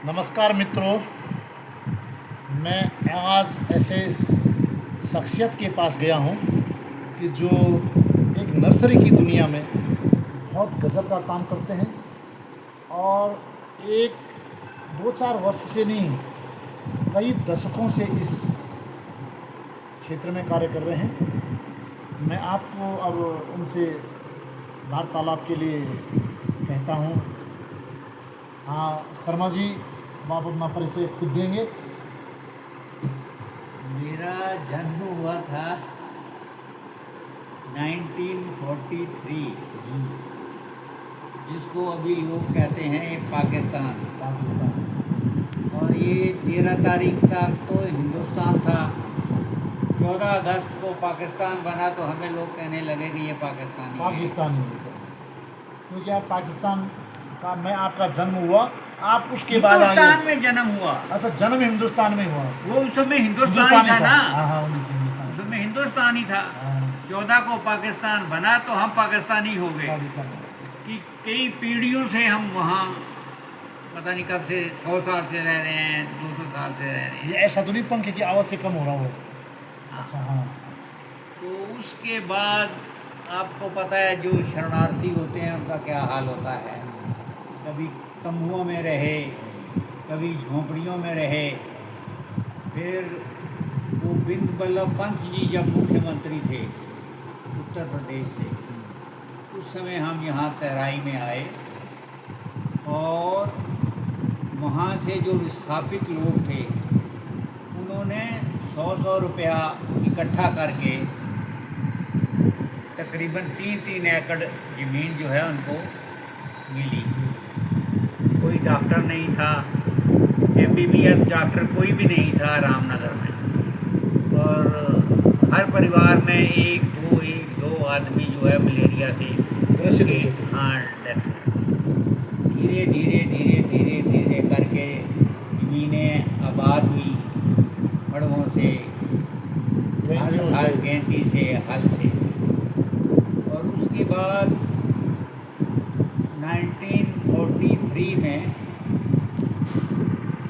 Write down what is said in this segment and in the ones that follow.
नमस्कार मित्रों। मैं आज ऐसे शख्सियत के पास गया हूँ कि जो एक नर्सरी की दुनिया में बहुत गज़ब का काम करते हैं और एक दो चार वर्ष से नहीं, कई दशकों से इस क्षेत्र में कार्य कर रहे हैं। मैं आपको अब उनसे वार्तालाप के लिए कहता हूँ। हाँ शर्मा जी, आप अपना परिचय खुद देंगे। मेरा जन्म हुआ था 1943, जी। जिसको अभी लोग कहते हैं पाकिस्तान। पाकिस्तान। और ये 13 तारीख तक तो हिंदुस्तान था। 14 अगस्त को पाकिस्तान बना तो हमें लोग कहने लगे कि ये पाकिस्तानी है। पाकिस्तानी है क्योंकि आप पाकिस्तान का में आपका जन्म हुआ, आप उसके बाद आए। हिंदुस्तान में जन्म हुआ। अच्छा, जन्म हिंदुस्तान में हुआ। वो उस समय हिंदुस्तानी था ना। हाँ हाँ, हिंदुस्तान। उस समय हिंदुस्तानी था। हाँ, 14 को पाकिस्तान बना तो हम पाकिस्तानी हो गए पाकिस्तान। कि कई पीढ़ियों से हम वहाँ पता नहीं कब से 100 साल से रह रहे हैं, 200 साल से रह रहे ये हैं। ऐसा तो नहीं पंखे की आवाज़ से कम हो रहा हो? अच्छा हाँ। तो उसके बाद आपको पता है जो शरणार्थी होते हैं उनका क्या हाल होता है। कभी तंबुओं में रहे, कभी झोंपड़ियों में रहे। फिर गोविंद बल्लभ पंत जी जब मुख्यमंत्री थे उत्तर प्रदेश से, उस समय हम यहाँ तराई में आए और वहाँ से जो विस्थापित लोग थे उन्होंने 100 रुपया इकट्ठा करके तकरीबन 3-3 एकड़ ज़मीन जो है उनको मिली। कोई डॉक्टर नहीं था, MBBS डॉक्टर कोई भी नहीं था रामनगर में। और हर परिवार में एक दो आदमी जो है मलेरिया से ग्रसित होते थे। हाँ डेथ। धीरे धीरे धीरे धीरे धीरे करके ज़मीनें आबाद हुई, बड़ों से, गेंदी से, हल से। और उसके बाद 1943 में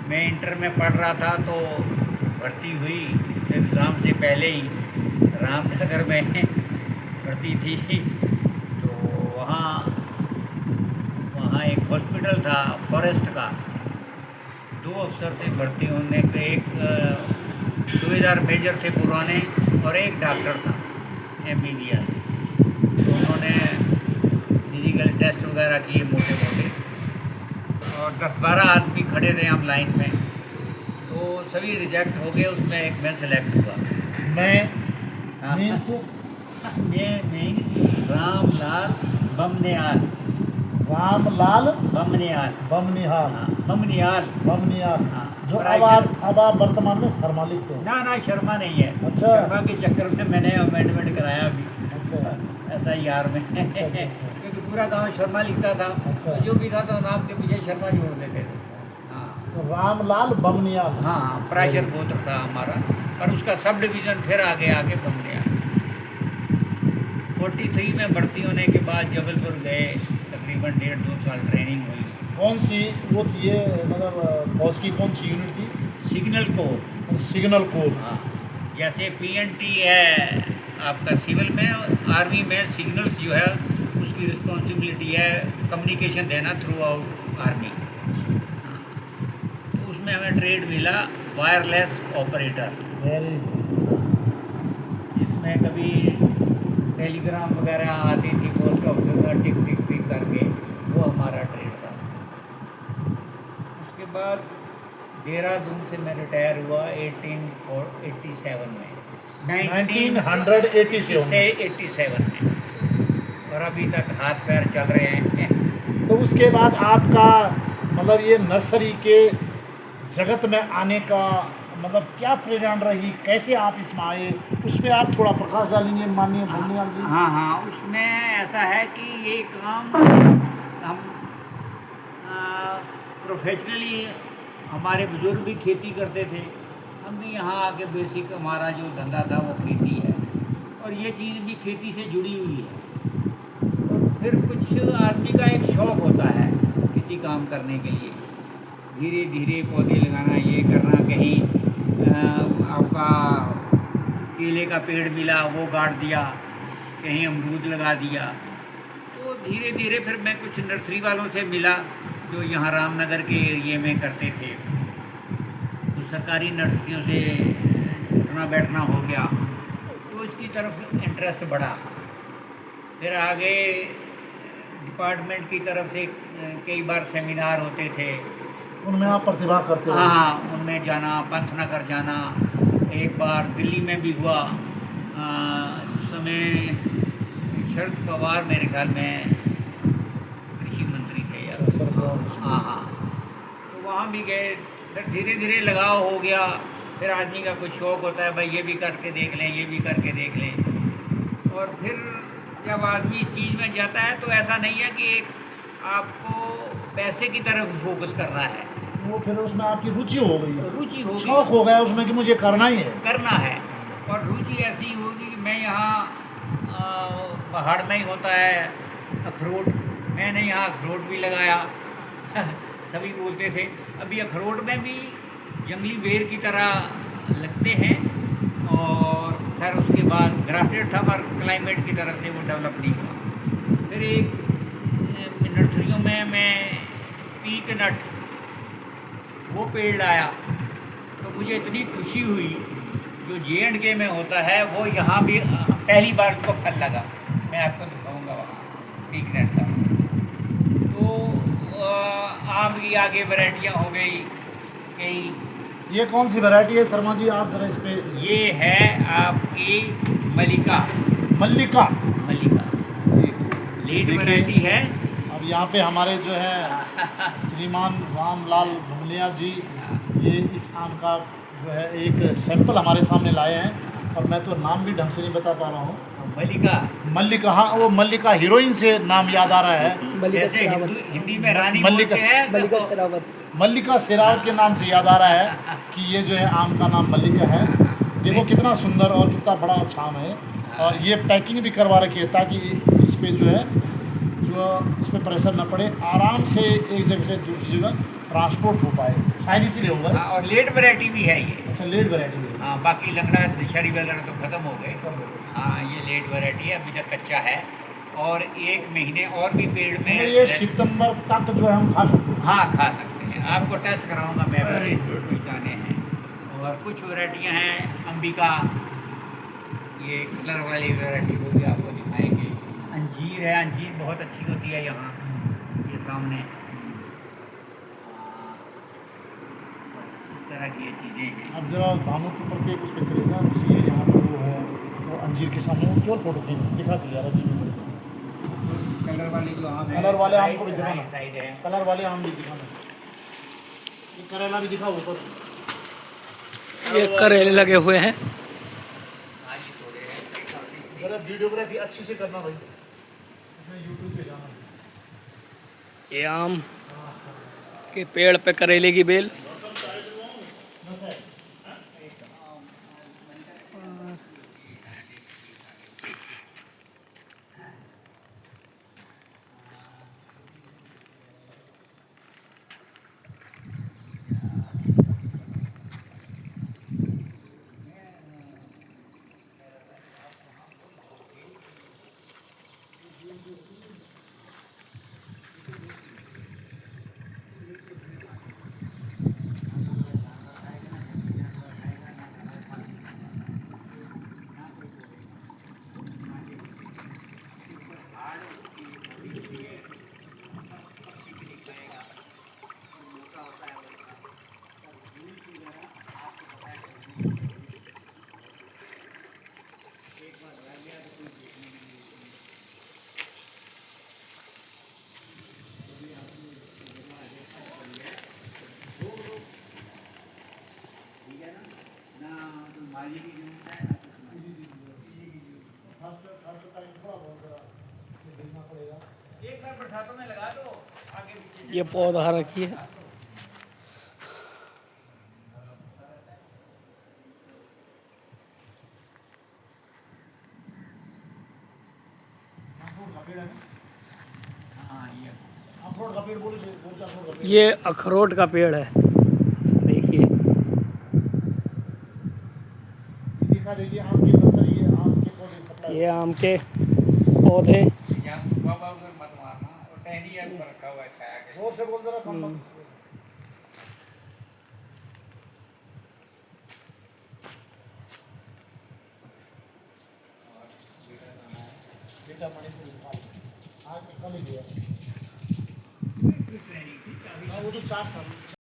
मैं इंटर में पढ़ रहा था तो भर्ती हुई। एग्ज़ाम से पहले ही रामनगर में भर्ती थी। तो वहाँ एक हॉस्पिटल था फॉरेस्ट का। 2 अफसर थे भर्ती होने के, एक सूबेदार मेजर थे पुराने और एक डॉक्टर था MBBS। तो उन्होंने फिजिकल टेस्ट वगैरह किए मोटे मोटे और 10-12 आदमी खड़े थे हम लाइन में, तो सभी रिजेक्ट हो गए। उसमें एक मैं सेलेक्ट हुआ। मैं मीन्स रामलाल बमनियाल। रामलाल बमनियाल। बमनिहाल। हाँ, बमनियाल। बमनिहाल। हाँ, जो प्राइसर। अब आप वर्तमान में शर्मा लिखते हैं। ना शर्मा नहीं है। अच्छा। शर्मा के चक्कर में मैंने अमेंडमेंट कराया अभी। अच्छा। SIR में। अच्छा। क्योंकि पूरा गांव शर्मा लिखता था। अच्छा। तो जो भी था तो नाम के पीछे शर्मा जोड़ देते थे। हाँ तो रामलाल बमनियाल। हाँ, प्राइसर गोत्र था हमारा, पर उसका सब डिवीज़न फिर आगे बमनियाल। 43 में भर्ती होने के बाद जबलपुर गए, तकरीबन 1.5-2 साल ट्रेनिंग हुई। कौन सी वो थी ये, मतलब फौज की कौन सी यूनिट थी? Signal corps. Signal corps. हाँ, जैसे PNT है आपका सिविल में, आर्मी में सिग्नल्स जो है उसकी रिस्पॉन्सिबिलिटी है कम्युनिकेशन देना थ्रू आउट आर्मी। हाँ, तो उसमें हमें ट्रेड मिला वायरलेस ऑपरेटर, वेरी जिसमें कभी टेलीग्राम वगैरह आती थी पोस्ट ऑफिस का, टिक टिक टिक करके, वो हमारा ट्रेड था। उसके बाद देहरादून से मैं रिटायर हुआ 1887 में, 1987 में, और अभी तक हाथ पैर चल रहे हैं। तो उसके बाद आपका मतलब ये नर्सरी के जगत में आने का मतलब क्या प्रेरणा रही, कैसे आप इसमें आए, उस पर आप थोड़ा प्रकाश डालेंगे माननीय बमनियाल जी? हाँ, उसमें ऐसा है कि ये काम हम प्रोफेशनली, हमारे बुजुर्ग भी खेती करते थे, हम भी यहाँ आके बेसिक हमारा जो धंधा था वो खेती है, और ये चीज़ भी खेती से जुड़ी हुई है। और फिर कुछ आदमी का एक शौक़ होता है किसी काम करने के लिए, धीरे धीरे पौधे लगाना, ये करना। कहीं आपका केले का पेड़ मिला वो गाड़ दिया, कहीं अमरूद लगा दिया। तो धीरे धीरे फिर मैं कुछ नर्सरी वालों से मिला जो यहाँ रामनगर के एरिए में करते थे, तो सरकारी नर्सरियों से उठना बैठना हो गया, तो इसकी तरफ इंटरेस्ट बढ़ा। फिर आगे डिपार्टमेंट की तरफ से कई बार सेमिनार होते थे, उनमें आप प्रतिभा करते हो? हाँ, उनमें जाना, पंथनगर जाना। एक बार दिल्ली में भी हुआ, उस समय शरद पवार मेरे ख्याल में कृषि मंत्री थे यार। अच्छा, सर। हाँ हाँ, तो वहाँ भी गए। फिर धीरे धीरे लगाव हो गया। फिर आदमी का कुछ शौक़ होता है, भाई ये भी करके देख लें, ये भी करके देख लें। और फिर जब आदमी इस चीज़ में जाता है तो ऐसा नहीं है कि एक आपको पैसे की तरफ फोकस करना है, वो फिर उसमें आपकी रुचि हो गई, रुचि होगी, शौक हो गया उसमें कि मुझे करना ही है। करना है। और रुचि ऐसी होगी कि मैं यहाँ पहाड़ में ही होता है अखरोट, मैंने यहाँ अखरोट भी लगाया। सभी बोलते थे अभी अखरोट में भी जंगली बेर की तरह लगते हैं, और फिर उसके बाद ग्राफ्टेड था पर क्लाइमेट की तरफ से वो डेवलप नहीं हुआ। फिर एक नर्सरियों में मैं पीक नट वो पेड़ लाया, तो मुझे इतनी खुशी हुई। जो J&K में होता है वो यहाँ भी पहली बार उसको फल लगा, मैं आपको दिखाऊंगा वहाँ पीक नट का। तो आम की आगे वैरायटियाँ हो गई कई। ये कौन सी वैरायटी है शर्मा जी, आप जरा इस पे? ये है आपकी मल्लिका। मल्लिका। मल्लिका लेट वैरायटी है। अब यहाँ पे हमारे जो है श्रीमान रामलाल भुमलिया जी, ये इस आम का जो है एक सैंपल हमारे सामने लाए हैं, और मैं तो नाम भी ढंग से नहीं बता पा रहा हूँ। मल्लिका, मल्लिका, हाँ वो मल्लिका हीरोइन से नाम याद आ रहा है। जैसे हिंदी में रानी मल्लिका, बोलते हैं, मल्लिका तो शेरावत। मल्लिका शेरावत के नाम से याद आ रहा है कि ये जो है आम का नाम मल्लिका है। देखो कितना सुंदर और कितना बड़ा अच्छा आम है, और ये पैकिंग भी करवा रखी है ताकि इस पे जो है इस पे प्रेशर न पड़े, आराम से एक जगह से दूसरी जगह ट्रांसपोर्ट हो पाए, शायद इसीलिए होगा। हाँ, और लेट वैरायटी भी है ये। अच्छा, लेट वैरायटी है। हाँ, बाकी लंगड़ा दशहरी वगैरह तो ख़त्म हो गए। हाँ, ये लेट वैरायटी है, अभी तक कच्चा है, और 1 महीने और भी पेड़ में ये सितंबर तक जो है हम खा सकते हैं। हाँ, खा सकते हैं। आपको टेस्ट कराऊंगा मैं, कुछ दाने हैं। और कुछ वैरायटियाँ हैं अंबिका, ये कलर वाली वैरायटी वो भी आपको दिखाएंगे। अंजीर है, अंजीर बहुत अच्छी होती है यहाँ, ये सामने। इस तरह की ये चीज़ें हैं। अब जरा दामों के ऊपर के उस पर चलेगा, ये यहाँ पर वो है, वो अंजीर के सामने वो केवल फोटो खींच दिखा के यार अभी कलर वाले जो आम है, कलर वाले आम को भी दिखाना, साइड है। कलर वाले आम भी दिखाना। ये करेला भी दिखा ऊपर, ये करेले लगे हुए हैं। आज ही थोड़े हैं। जरा वीडियोग्राफी अच्छी से करना भाई, इसमें यूट्यूब पे जाना। ये आम के पेड़ पे करेले की बेल। एक बार बरसातों में लगा दो, आगे पीछे। ये पौधा रखी है। हाँ, ये अखरोट का पेड़ बोले बोलते अखरोट का पेड़। ये अखरोट का पेड़ है, देखिए। दिखा देखिए आम की नर्सरी है, आम के पौधे सप्लाई ये आम के पौधे। यहाँ बाबा उधर मत मारना, और टहनी है ऊपर रखा हुआ है छाया के। जोर से बोल जरा कम मत। बेटा मणिपुर आज कल ही गया। हाँ, वो तो 4 साल